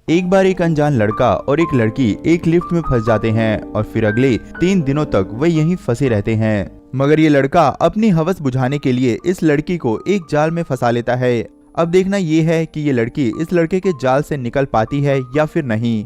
एक बार एक अनजान लड़का और एक लड़की एक लिफ्ट में फंस जाते हैं और फिर अगले 3 दिनों तक वे यहीं फंसे रहते हैं। मगर ये लड़का अपनी हवस बुझाने के लिए इस लड़की को एक जाल में फंसा लेता है। अब देखना ये है कि ये लड़की इस लड़के के जाल से निकल पाती है या फिर नहीं।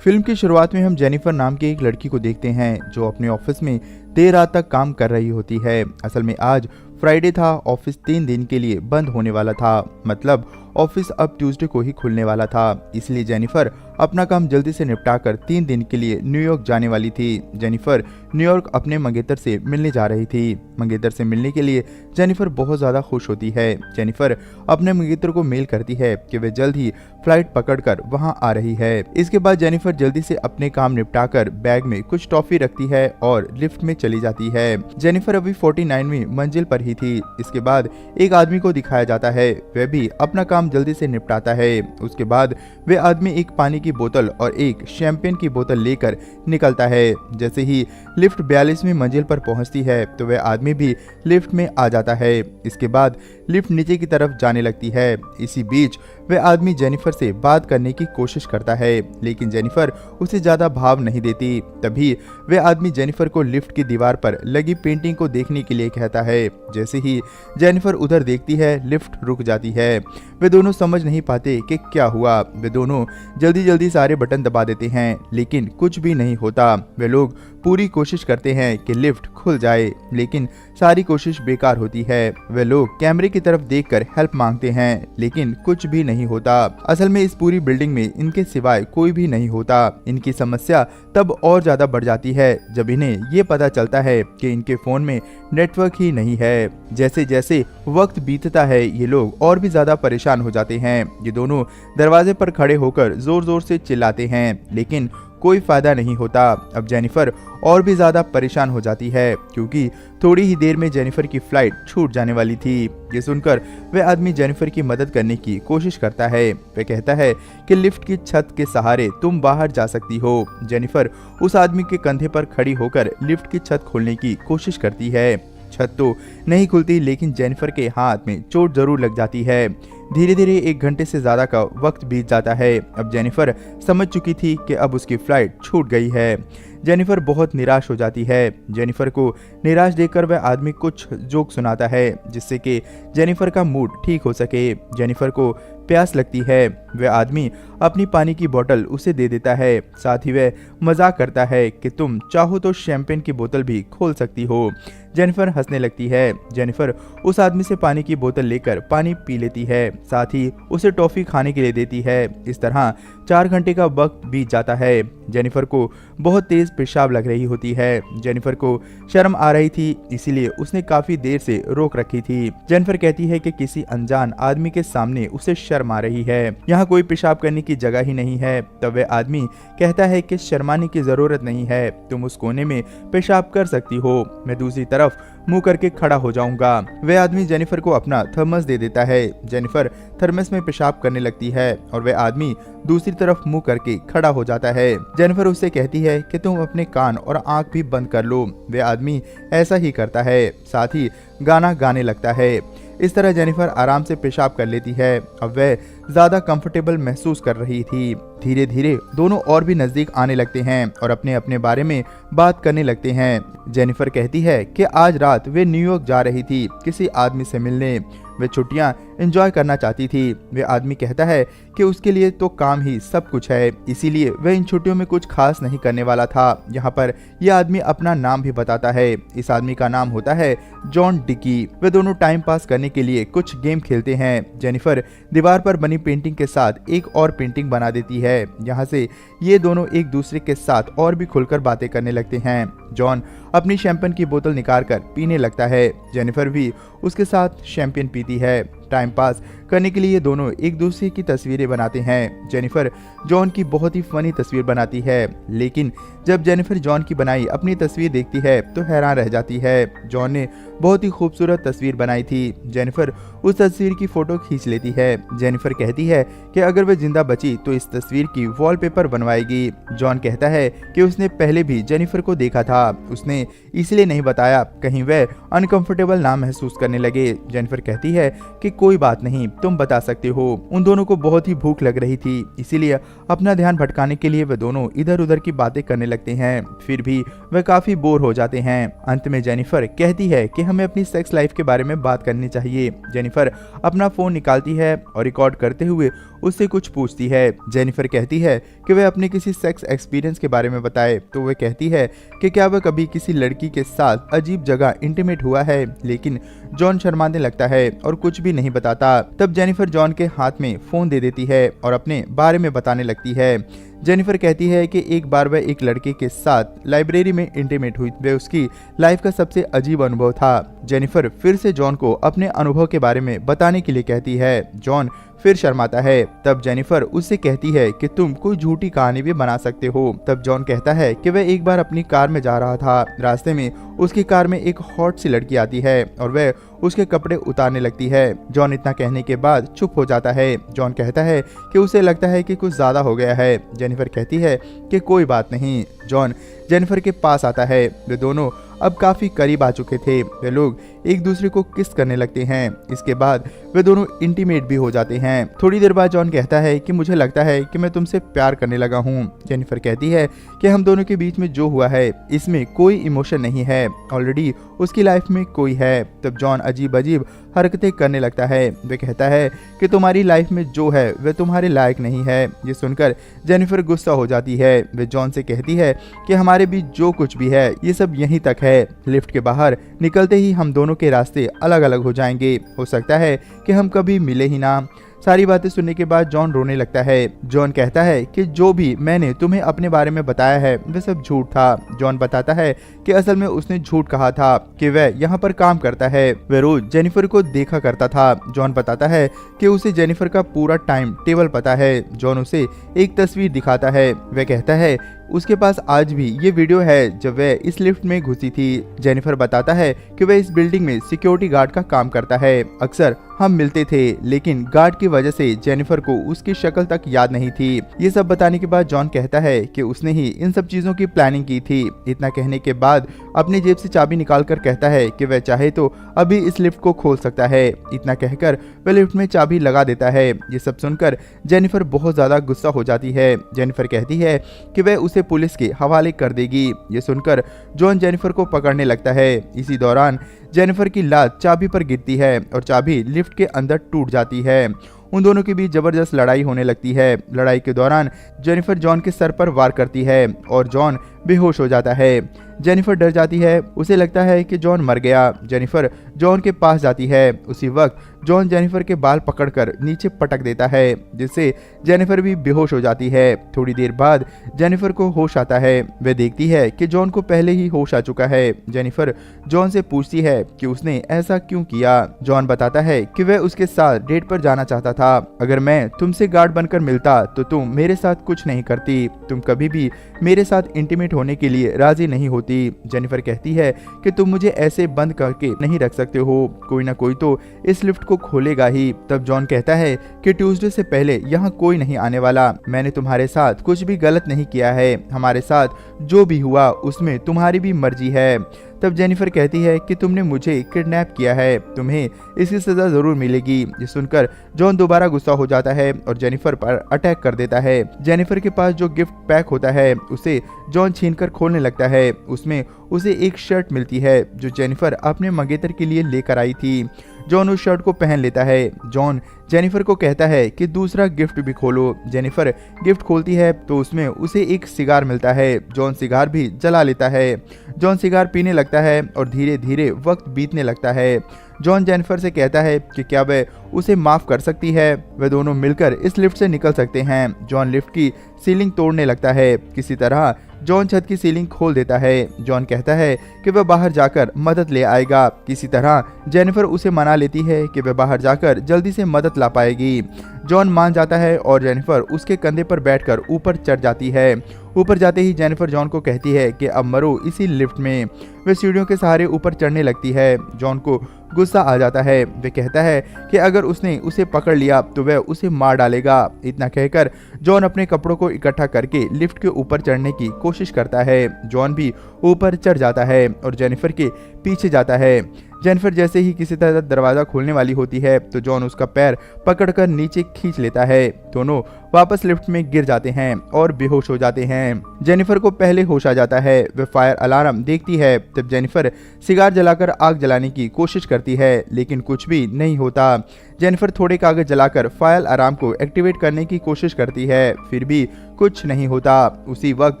फिल्म की शुरुआत में हम जेनिफर नाम की एक लड़की को देखते हैं जो अपने ऑफिस में देर रात तक काम कर रही होती है। असल में आज फ्राइडे था, ऑफिस 3 दिन के लिए बंद होने वाला था, मतलब ऑफिस अब ट्यूसडे को ही खुलने वाला था। इसलिए जेनिफर अपना काम जल्दी से निपटाकर 3 दिन के लिए न्यूयॉर्क जाने वाली थी। जेनिफर न्यूयॉर्क अपने मंगेतर से मिलने जा रही थी। मंगेतर से मिलने के लिए जेनिफर बहुत ज़्यादा खुश होती है। जेनिफर अपने मंगेतर को मेल करती है कि वे जल्द ही फ्लाइट पकड़कर वहां आ रही है। इसके बाद जेनिफर जल्दी से अपने काम निपटाकर बैग में कुछ टॉफी रखती है और लिफ्ट में चली जाती है। जेनिफर अभी 49वीं मंजिल पर ही थी। इसके बाद एक आदमी को दिखाया जाता है, वह भी अपना काम जल्दी से निपटाता है। उसके बाद वे आदमी एक पानी की बोतल और एक शैंपेन की बोतल लेकर निकलता है। जैसे ही लिफ्ट 42वीं मंजिल पर पहुंचती है तो वह आदमी भी लिफ्ट में आ जाता है। इसके बाद लिफ्ट नीचे की तरफ जाने लगती है। इसी बीच वह आदमी जेनिफर से बात करने की कोशिश करता है, लेकिन जेनिफर उसे ज्यादा भाव नहीं देती। तभी वह आदमी जेनिफर को लिफ्ट की दीवार पर लगी पेंटिंग को देखने के लिए कहता है। जैसे ही जेनिफर उधर देखती है, लिफ्ट रुक जाती है। वे दोनों समझ नहीं पाते कि क्या हुआ। वे दोनों जल्दी जल्दी सारे बटन दबा देते हैं, लेकिन कुछ भी नहीं होता। वे लोग पूरी कोशिश करते हैं कि लिफ्ट खुल जाए, लेकिन सारी कोशिश बेकार होती है। वे लोग कैमरे की तरफ देखकर हेल्प मांगते हैं, लेकिन कुछ भी नहीं होता। असल में इस पूरी बिल्डिंग में इनके सिवाय कोई भी नहीं होता। इनकी समस्या तब और ज्यादा बढ़ जाती है जब इन्हें ये पता चलता है कि इनके फोन में नेटवर्क ही नहीं है। जैसे जैसे वक्त बीतता है, ये लोग और भी ज्यादा परेशान हो जाते हैं। ये दोनों दरवाजे पर खड़े होकर जोर जोर से चिल्लाते हैं, लेकिन कोई फायदा नहीं होता। अब जेनिफर और भी ज्यादा परेशान हो जाती है, क्योंकि थोड़ी ही देर में जेनिफर की फ्लाइट छूट जाने वाली थी। ये सुनकर वह आदमी जेनिफर की मदद करने की कोशिश करता है। वह कहता है कि लिफ्ट की छत के सहारे तुम बाहर जा सकती हो। जेनिफर उस आदमी के कंधे पर खड़ी होकर लिफ्ट की छत खोलने की कोशिश करती है। छत तो नहीं खुलती, लेकिन जेनिफर के हाथ में चोट जरूर लग जाती है। धीरे धीरे 1 घंटे से ज्यादा का वक्त बीत जाता है। अब जेनिफर समझ चुकी थी कि अब उसकी फ्लाइट छूट गई है। जेनिफर बहुत निराश हो जाती है। जेनिफर को निराश देखकर वह आदमी कुछ जोक सुनाता है, जिससे कि जेनिफर का मूड ठीक हो सके। जेनिफर को प्यास लगती है। वह आदमी अपनी पानी की बोतल उसे दे देता है। साथ ही वह मजाक करता है कि तुम चाहो तो शैंपेन की बोतल भी खोल सकती हो। जेनिफर हंसने लगती है। जेनिफर उस आदमी से पानी की बोतल लेकर पानी पी लेती है, साथ ही उसे टॉफी खाने के लिए देती है। इस तरह 4 घंटे का वक्त बीत जाता है। जेनिफर को बहुत तेज पेशाब लग रही होती है। जेनिफर को शर्म आ रही थी, इसीलिए उसने काफी देर से रोक रखी थी। जेनिफर कहती है कि किसी अनजान आदमी के सामने उसे शर्म आ रही है, यहाँ कोई पेशाब करने की जगह ही नहीं है। तब वह आदमी कहता है कि शर्माने की जरूरत नहीं है, तुम उस कोने में पेशाब कर सकती हो, मैं दूसरी तरफ मुंह करके खड़ा हो जाऊंगा। वह आदमी जेनिफर को अपना थर्मस दे देता है। जेनिफर थर्मस में पेशाब करने लगती है और वह आदमी दूसरी तरफ मुंह करके खड़ा हो जाता है। जेनिफर उससे कहती है कि तुम अपने कान और आंख भी बंद कर लो। वह आदमी ऐसा ही करता है, साथ ही गाना गाने लगता है। इस तरह जेनिफर आराम से पेशाब कर लेती है। अब वह ज्यादा कंफर्टेबल महसूस कर रही थी। धीरे धीरे दोनों और भी नजदीक आने लगते हैं और अपने अपने बारे में बात करने लगते हैं। जेनिफर कहती है कि आज रात वे न्यूयॉर्क जा रही थी किसी आदमी से मिलने। वे छुट्टियां एंजॉय करना चाहती थी। वे आदमी कहता है कि उसके लिए तो काम ही सब कुछ है, इसीलिए वह इन छुट्टियों में कुछ खास नहीं करने वाला था। यहाँ पर यह आदमी अपना नाम भी बताता है। इस आदमी का नाम होता है जॉन डिकी। वे दोनों टाइम पास करने के लिए कुछ गेम खेलते हैं। जेनिफर दीवार पर बनी पेंटिंग के साथ एक और पेंटिंग बना देती है। यहाँ से ये दोनों एक दूसरे के साथ और भी खुलकर बातें करने लगते हैं। जॉन अपनी शैंपेन की बोतल निकालकर पीने लगता है। जेनिफर भी उसके साथ शैंपेन पीती है। टाइम पास करने के लिए ये दोनों एक दूसरे की तस्वीरें बनाते हैं। जेनिफर जॉन की बहुत ही फनी तस्वीर बनाती है, लेकिन जब जेनिफर जॉन की बनाई अपनी तस्वीर देखती है तो हैरान रह जाती है। जॉन ने बहुत ही खूबसूरत तस्वीर बनाई थी। जेनिफर उस तस्वीर की फोटो खींच लेती है। जेनिफर कहती है कि अगर वह जिंदा बची तो इस तस्वीर की वॉलपेपर बनवाएगी। जॉन कहता है कि उसने पहले भी जेनिफर को देखा था, उसने इसलिए नहीं बताया, कहीं वह अनकंफर्टेबल ना महसूस करने लगे। जेनिफर कहती है कि कोई बात नहीं, तुम बता सकते हो। उन दोनों को बहुत ही भूख लग रही थी, इसीलिए अपना ध्यान भटकाने के लिए वे दोनों इधर उधर की बातें करने लगते हैं। फिर भी वे काफी बोर हो जाते हैं। अंत में जेनिफर कहती है कि हमें अपनी सेक्स लाइफ के बारे में बात करनी चाहिए। जेनिफर अपना फोन निकालती है और रिकॉर्ड करते हुए उससे कुछ पूछती है। जेनिफर कहती है कि वह अपने किसी सेक्स एक्सपीरियंस के बारे में बताए, तो वह कहती है कि क्या वह कभी किसी लड़की के साथ अजीब जगह इंटीमेट हुआ है, लेकिन जॉन शर्माने लगता है और कुछ भी नहीं बताता। तब जेनिफर जॉन के हाथ में फोन दे देती है और अपने बारे में बताने लगती है। जेनिफर कहती है कि एक बार वह एक लड़के के साथ लाइब्रेरी में इंटीमेट हुई, वह उसकी लाइफ का सबसे अजीब अनुभव था। जेनिफर फिर से जॉन को अपने अनुभव के बारे में बताने के लिए कहती है। जॉन फिर शर्माता है। तब जेनिफर उससे कहती है कि तुम कोई झूठी कहानी भी बना सकते हो। तब जॉन कहता है कि वह एक बार अपनी कार में जा रहा था। रास्ते में उसकी कार में एक हॉट सी लड़की आती है और वह उसके कपड़े उतारने लगती है। जॉन इतना कहने के बाद चुप हो जाता है। जॉन कहता है कि उसे लगता है कि कुछ ज्यादा हो गया है। जेनिफर कहती है कि कोई बात नहीं। जॉन जेनिफर के पास आता है। वे दोनों अब काफी करीब आ चुके थे। वे लोग एक दूसरे को किस करने लगते हैं। इसके बाद वे दोनों इंटीमेट भी हो जाते हैं। थोड़ी देर बाद जॉन कहता है कि मुझे लगता है कि मैं तुमसे प्यार करने लगा हूँ। जेनिफर कहती है कि हम दोनों के बीच में जो हुआ है इसमें कोई इमोशन नहीं है, ऑलरेडी उसकी लाइफ में कोई है। तब जॉन अजीब अजीब हरकतें करने लगता है। वे कहता है कि तुम्हारी लाइफ में जो है वह तुम्हारे लायक नहीं है। ये सुनकर जेनिफर गुस्सा हो जाती है। वे जॉन से कहती है कि हमारे बीच जो कुछ भी है ये सब यहीं तक है। लिफ्ट के बाहर निकलते ही हम दोनों के रास्ते अलग अलग हो जाएंगे। हो सकता है कि हम कभी मिले ही ना। सारी बातें सुनने के बाद जॉन रोने लगता है। जॉन कहता है कि जो भी मैंने तुम्हें अपने बारे में बताया है वह सब झूठ था। जॉन बताता है कि असल में उसने झूठ कहा था कि वह यहाँ पर काम करता है। वह रोज जेनिफर को देखा करता था। जॉन बताता है कि उसे जेनिफर का पूरा टाइम टेबल पता है। जॉन उसे एक तस्वीर दिखाता है। वह कहता है उसके पास आज भी ये वीडियो है जब वह इस लिफ्ट में घुसी थी। जेनिफर बताता है कि वह इस बिल्डिंग में सिक्योरिटी गार्ड का काम करता है। अक्सर हम मिलते थे, लेकिन गार्ड की वजह से जेनिफर को उसकी शक्ल तक याद नहीं थी। ये सब बताने के बाद जॉन कहता है कि उसने ही इन सब चीजों की प्लानिंग की थी। इतना कहने के बाद अपनी जेब से चाबी निकालकर कहता है कि वह चाहे तो अभी इस लिफ्ट को खोल सकता है। इतना कहकर वह लिफ्ट में चाबी लगा देता है। ये सब सुनकर जेनिफर बहुत ज्यादा गुस्सा हो जाती है। जेनिफर कहती है कि वह उसे पुलिस के हवाले कर देगी। ये सुनकर जॉन जेनिफर को पकड़ने लगता है। इसी दौरान जेनिफर की लात चाबी पर गिरती है और चाबी लिफ्ट के अंदर टूट जाती है। उन दोनों के बीच जबरदस्त लड़ाई होने लगती है। लड़ाई के दौरान जेनिफर जॉन के सर पर वार करती है और जॉन बेहोश हो जाता है। जेनिफर डर जाती है। उसे लगता है कि जॉन मर गया। जेनिफर जॉन के पास जाती है। उसी वक्त जॉन जेनिफर के बाल पकड़कर नीचे पटक देता है, जिससे जेनिफर भी बेहोश हो जाती है। थोड़ी देर बाद जेनिफर को होश आता है। वह देखती है कि जॉन को पहले ही होश आ चुका है। जेनिफर जॉन से पूछती है कि उसने ऐसा क्यों किया। जॉन बताता है कि वह उसके साथ डेट पर जाना चाहता था। अगर मैं तुमसे गार्ड बनकर मिलता तो तुम मेरे साथ कुछ नहीं करती। तुम कभी भी मेरे साथ इंटीमेट होने के लिए राजी नहीं होती। जेनिफर कहती है कि तुम मुझे ऐसे बंद करके नहीं रख सकते हो, कोई ना कोई तो इस लिफ्ट को खोलेगा ही। तब जॉन कहता है कि ट्यूसडे से पहले यहाँ कोई नहीं आने वाला। मैंने तुम्हारे साथ कुछ भी गलत नहीं किया है। हमारे साथ जो भी हुआ उसमें तुम्हारी भी मर्जी है। तब जेनिफर कहती है कि तुमने मुझे किडनैप किया है, तुम्हें इसकी सजा जरूर मिलेगी। ये सुनकर जॉन दोबारा गुस्सा हो जाता है और जेनिफर पर अटैक कर देता है। जेनिफर के पास जो गिफ्ट पैक होता है उसे जॉन छीनकर खोलने लगता है। उसमें उसे एक शर्ट मिलती है जो जेनिफर अपने मंगेतर के लिए लेकर आई थी। जॉन उस शर्ट को पहन लेता है। जॉन जेनिफर को कहता है कि दूसरा गिफ्ट भी खोलो। जेनिफर गिफ्ट खोलती है तो उसमें उसे एक सिगार मिलता है। जॉन सिगार भी जला लेता है। जॉन सिगार पीने लगता है और धीरे धीरे वक्त बीतने लगता है। जॉन जेनिफर से कहता है कि क्या वह उसे माफ कर सकती है। वे दोनों मिलकर इस लिफ्ट से निकल सकते हैं। जॉन लिफ्ट की सीलिंग तोड़ने लगता है। किसी तरह जॉन छत की सीलिंग खोल देता है। जॉन कहता है कि वह बाहर जाकर मदद ले आएगा। किसी तरह जेनिफर उसे मना लेती है कि वह बाहर जाकर जल्दी से मदद ला पाएगी। जॉन मान जाता है और जेनिफर उसके कंधे पर बैठकर ऊपर चढ़ जाती है। ऊपर जाते ही जेनिफर जॉन को कहती है कि अब मरो इसी लिफ्ट में। वे सीढ़ियों के सहारे ऊपर चढ़ने लगती है। जॉन को गुस्सा आ जाता है। वे कहता है कि अगर उसने उसे पकड़ लिया तो वह उसे मार डालेगा। इतना कहकर जॉन अपने कपड़ों को इकट्ठा करके लिफ्ट के ऊपर चढ़ने की कोशिश करता है। जॉन भी ऊपर चढ़ जाता है और जेनिफर के पीछे जाता है। जेनिफर जैसे ही किसी तरह दरवाजा खोलने वाली होती है तो जॉन उसका पैर पकड़कर नीचे खींच लेता है। दोनों वापस लिफ्ट में गिर जाते हैं और बेहोश हो जाते हैं। जेनिफर को पहले होश आ जाता है। वह फायर अलार्म देखती है। तब जेनिफर सिगार जलाकर आग जलाने की कोशिश करती है लेकिन कुछ भी नहीं होता। जेनिफर थोड़े कागज जलाकर फायर अलार्म को एक्टिवेट करने की कोशिश करती है, फिर भी कुछ नहीं होता। उसी वक्त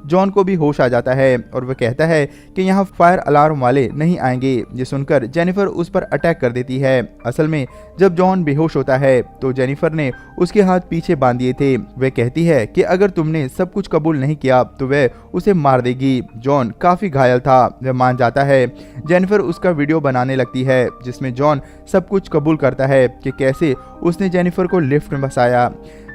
जॉन को भी होश आ जाता है और वह कहता है कि यहाँ फायर अलार्म वाले नहीं आएंगे। ये सुनकर जेनिफर उस पर अटैक कर देती है। असल में जब जॉन बेहोश होता है तो जेनिफर ने उसके हाथ पीछे बांध दिए थे। वह कहती है कि अगर तुमने सब कुछ कबूल नहीं किया तो वह उसे मार देगी। जॉन काफी घायल था, वह मान जाता है। जेनिफर उसका वीडियो बनाने लगती है जिसमें जॉन सब कुछ कबूल करता है कि कैसे उसने जेनिफर को लिफ्ट में फंसाया।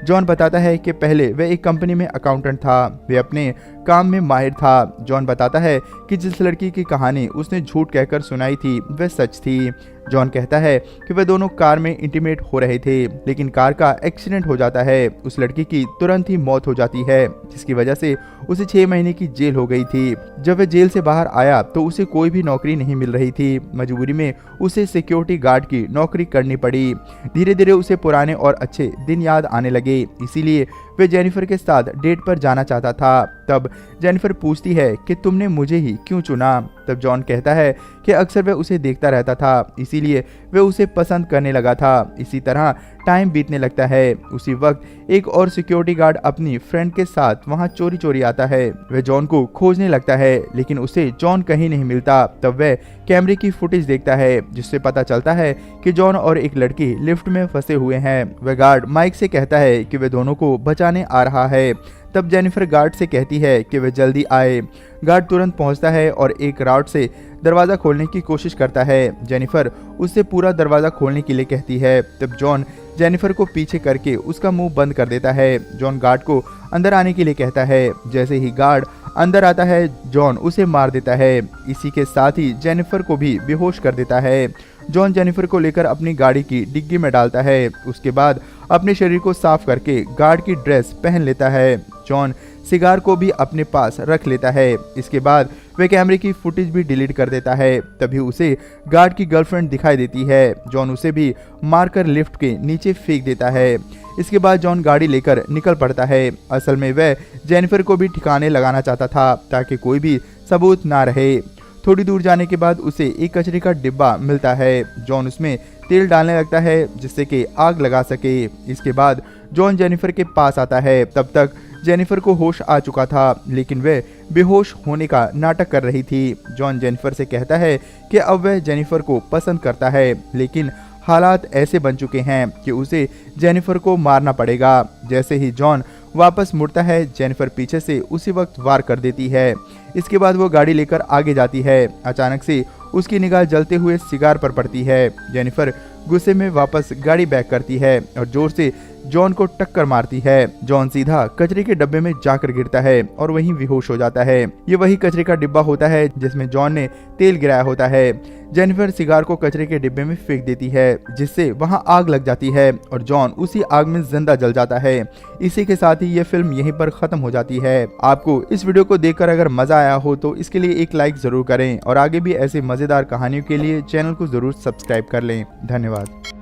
जॉन बताता है कि पहले वह एक कंपनी में अकाउंटेंट था, वह अपने काम में माहिर था। जॉन बताता है कि जिस लड़की की कहानी उसने झूठ कहकर सुनाई थी वह सच थी। जॉन कहता है कि वे दोनों कार में इंटीमेट हो रहे थे लेकिन कार का एक्सीडेंट हो जाता है। उस लड़की की तुरंत ही मौत हो जाती है जिसकी वजह से उसे 6 महीने की जेल हो गई थी। जब वह जेल से बाहर आया तो उसे कोई भी नौकरी नहीं मिल रही थी। मजबूरी में उसे सिक्योरिटी गार्ड की नौकरी करनी पड़ी। धीरे धीरे उसे पुराने और अच्छे दिन याद आने लगे, इसीलिए वह जेनिफर के साथ डेट पर जाना चाहता था। तब जेनिफर पूछती है कि तुमने मुझे ही क्यों चुना। तब जॉन कहता है कि अक्सर वह उसे देखता रहता था, इसीलिए वह उसे पसंद करने लगा था। इसी तरह टाइम बीतने लगता है। उसी वक्त एक और सिक्योरिटी गार्ड अपनी फ्रेंड के साथ वहां चोरी चोरी आता है। वह जॉन को खोजने लगता है लेकिन उसे जॉन कहीं नहीं मिलता। तब वह कैमरे की फुटेज देखता है जिससे पता चलता है कि जॉन और एक लड़की लिफ्ट में फंसे हुए हैं। वह गार्ड माइक से कहता है कि वह दोनों को बचाने आ रहा है। तब जेनिफर गार्ड से कहती है कि वह जल्दी आए। गार्ड तुरंत पहुंचता है और एक रॉड से दरवाजा खोलने की कोशिश करता है। जेनिफर उससे पूरा दरवाजा खोलने के लिए कहती है। तब जॉन जेनिफर को पीछे करके उसका मुंह बंद कर देता है। जॉन गार्ड को अंदर आने के लिए कहता है। जैसे ही गार्ड अंदर आता है जॉन उसे मार देता है। इसी के साथ ही जेनिफर को भी बेहोश कर देता है। जॉन जेनिफर को लेकर अपनी गाड़ी की डिग्गी में डालता है। उसके बाद अपने शरीर को साफ करके गार्ड की ड्रेस पहन लेता है। जॉन सिगार को भी अपने पास रख लेता है। इसके बाद वह कैमरे की फुटेज भी डिलीट कर देता है। तभी उसे गार्ड की गर्लफ्रेंड दिखाई देती है। जॉन उसे भी मारकर लिफ्ट के नीचे फेंक देता है। इसके बाद जॉन गाड़ी लेकर निकल पड़ता है। असल में वह जेनिफर को भी ठिकाने लगाना चाहता था ताकि कोई भी सबूत ना रहे। थोड़ी दूर जाने के बाद उसे एक कचरे का डिब्बा मिलता है। जॉन उसमें तेल डालने लगता है जिससे कि आग लगा सके। इसके बाद जॉन जेनिफर के पास आता है। तब तक जेनिफर को होश आ चुका था लेकिन वह बेहोश होने का नाटक कर रही थी। जॉन जेनिफर से कहता है कि अब वह जेनिफर को पसंद करता है लेकिन हालात ऐसे बन चुके हैं कि उसे जेनिफर को मारना पड़ेगा। जैसे ही जॉन वापस मुड़ता है जेनिफर पीछे से उसी वक्त वार कर देती है। इसके बाद वो गाड़ी लेकर आगे जाती है। अचानक से उसकी निगाह जलते हुए सिगार पर पड़ती है। जेनिफर गुस्से में वापस गाड़ी बैक करती है और जोर से जॉन को टक्कर मारती है। जॉन सीधा कचरे के डब्बे में जाकर गिरता है और वहीं बेहोश हो जाता है। ये वही कचरे का डिब्बा होता है जिसमें जॉन ने तेल गिराया होता है। जेनिफर सिगार को कचरे के डिब्बे में फेंक देती है जिससे वहां आग लग जाती है और जॉन उसी आग में जिंदा जल जाता है। इसी के साथ ही ये फिल्म यहीं पर खत्म हो जाती है। आपको इस वीडियो को देखकर अगर मजा आया हो तो इसके लिए एक लाइक जरूर करें और आगे भी ऐसे मजेदार कहानियों के लिए चैनल को जरूर सब्सक्राइब कर लें। धन्यवाद।